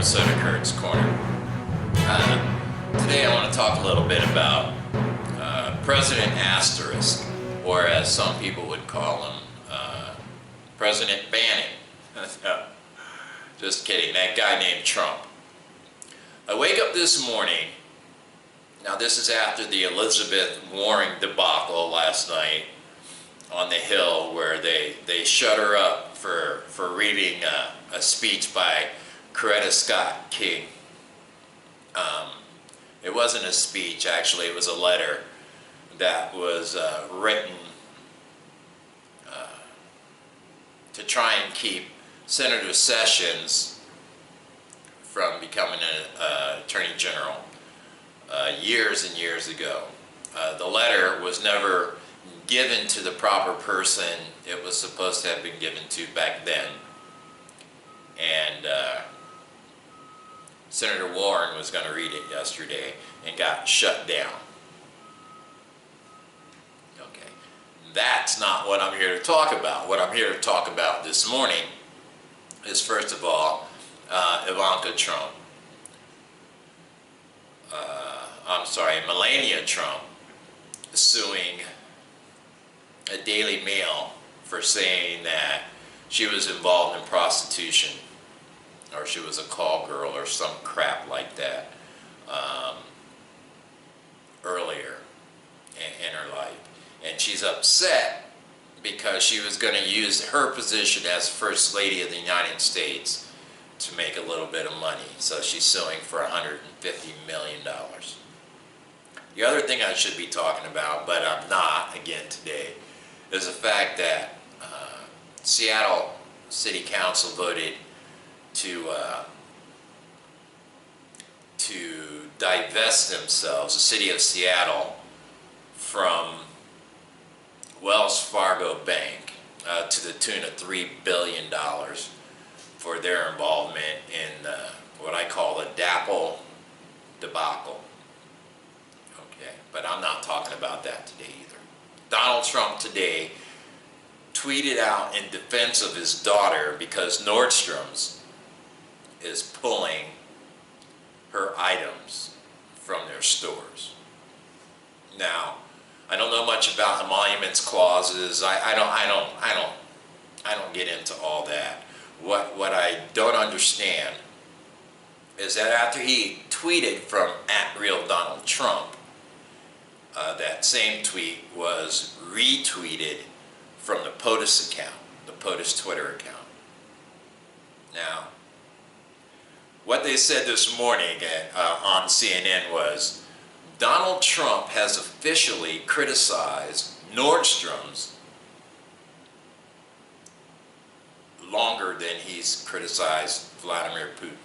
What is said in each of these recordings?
episode of Kurt's Corner. Today I want to talk a little bit about President Asterisk, or as some people would call him, President Bannon. Just kidding, that guy named Trump. I wake up this morning, now this is after the Elizabeth Warren debacle last night on the Hill, where they shut her up for reading a speech by Coretta Scott King. It wasn't a speech, actually, it was a letter that was written to try and keep Senator Sessions from becoming an attorney general years and years ago. The letter was never given to the proper person it was supposed to have been given to back then. And Senator Warren was going to read it yesterday and got shut down. Okay, that's not what I'm here to talk about. What I'm here to talk about this morning is, first of all, Ivanka Trump. Melania Trump suing a Daily Mail for saying that she was involved in prostitution, or she was a call girl or some crap like that earlier in her life. And she's upset because she was going to use her position as First Lady of the United States to make a little bit of money. So she's suing for $150 million. The other thing I should be talking about, but I'm not again today, is the fact that Seattle City Council voted to divest themselves, the city of Seattle, from Wells Fargo Bank to the tune of $3 billion for their involvement in what I call the DAPL debacle. Okay, but I'm not talking about that today either. Donald Trump today tweeted out in defense of his daughter because Nordstrom's is pulling her items from their stores. Now, I don't know much about emoluments clauses. I don't get into all that. What I don't understand is that after he tweeted from @RealDonaldTrump, that same tweet was retweeted from the POTUS account, the POTUS Twitter account. Now, what they said this morning on CNN was, Donald Trump has officially criticized Nordstrom's longer than he's criticized Vladimir Putin.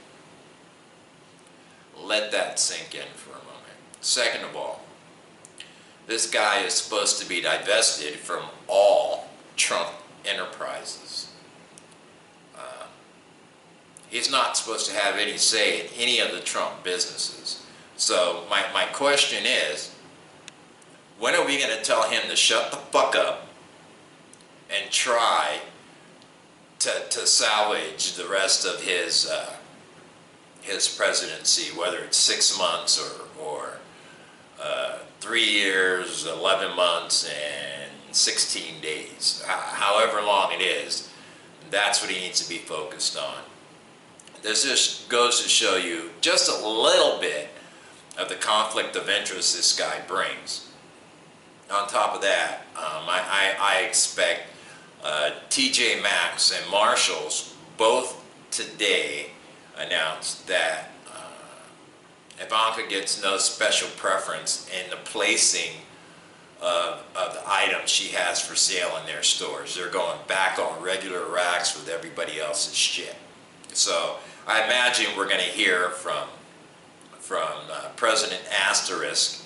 Let that sink in for a moment. Second of all, this guy is supposed to be divested from all Trump enterprises. He's not supposed to have any say in any of the Trump businesses. So my question is, when are we going to tell him to shut the fuck up and try to salvage the rest of his presidency, whether it's 6 months or 3 years, 11 months, and 16 days, however long it is, that's what he needs to be focused on. This just goes to show you just a little bit of the conflict of interest this guy brings. On top of that, I expect TJ Maxx and Marshalls both today announced that Ivanka gets no special preference in the placing of the items she has for sale in their stores. They're going back on regular racks with everybody else's shit. So I imagine we're going to hear from President Asterisk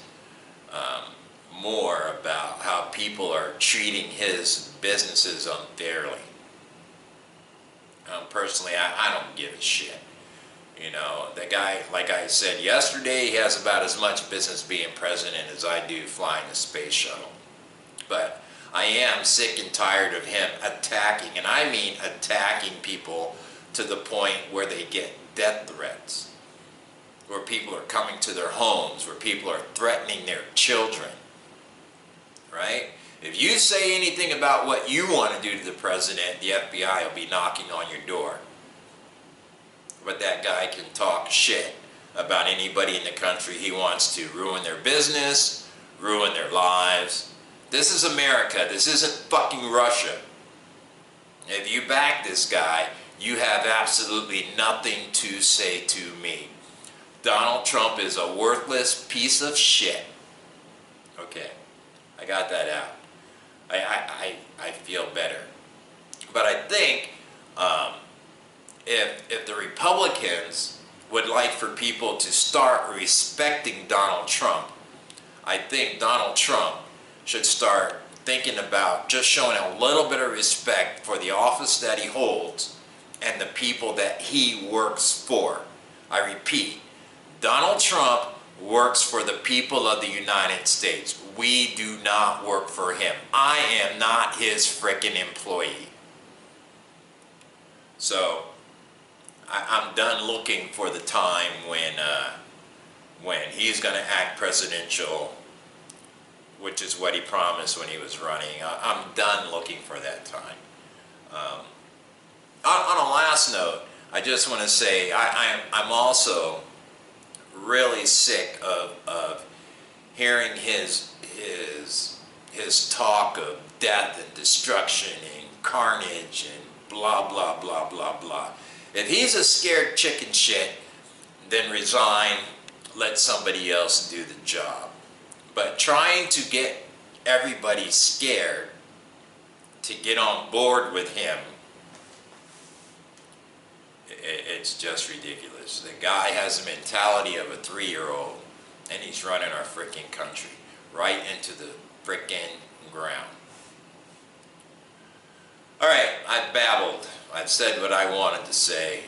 more about how people are treating his businesses unfairly. Personally, I don't give a shit. You know, the guy, like I said yesterday, he has about as much business being president as I do flying a space shuttle. But I am sick and tired of him attacking, and I mean attacking people to the point where they get death threats, where people are coming to their homes, where people are threatening their children, right? If you say anything about what you want to do to the president, the FBI will be knocking on your door. But that guy can talk shit about anybody in the country he wants to, ruin their business, ruin their lives. This is America. This isn't fucking Russia. If you back this guy, you have absolutely nothing to say to me. Donald Trump is a worthless piece of shit. Okay, I got that out. I feel better. But I think if the Republicans would like for people to start respecting Donald Trump, I think Donald Trump should start thinking about just showing a little bit of respect for the office that he holds and the people that he works for. I repeat, Donald Trump works for the people of the United States. We do not work for him. I am not his frickin' employee. So I'm done looking for the time when he's going to act presidential, which is what he promised when he was running. I'm done looking for that time. On a last note, I just want to say I'm also really sick of hearing his talk of death and destruction and carnage and blah blah blah blah blah. If he's a scared chicken shit, then resign, let somebody else do the job. But trying to get everybody scared to get on board with him, it's just ridiculous. The guy has the mentality of a 3-year-old, and he's running our frickin' country right into the frickin' ground. Alright, I've babbled. I've said what I wanted to say.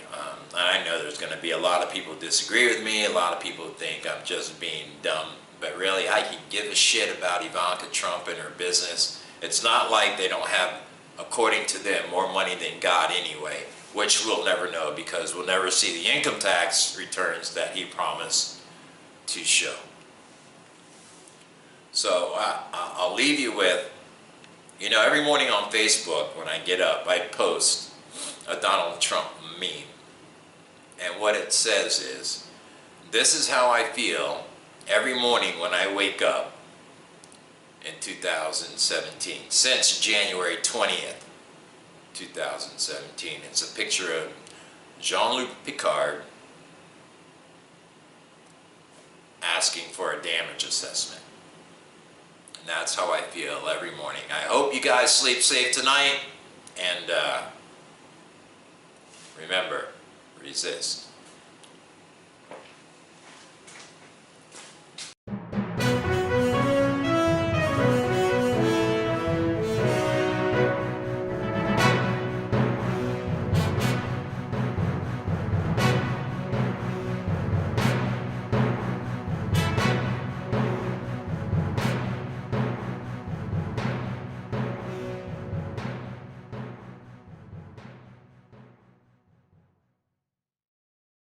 And I know there's going to be a lot of people who disagree with me. A lot of people think I'm just being dumb. But really, I can give a shit about Ivanka Trump and her business. It's not like they don't have, according to them, more money than God anyway, which we'll never know because we'll never see the income tax returns that he promised to show. So I'll leave you with, you know, every morning on Facebook when I get up, I post a Donald Trump meme. And what it says is, this is how I feel every morning when I wake up in 2017, since January 20th, 2017. It's a picture of Jean-Luc Picard asking for a damage assessment. And that's how I feel every morning. I hope you guys sleep safe tonight, and remember, resist.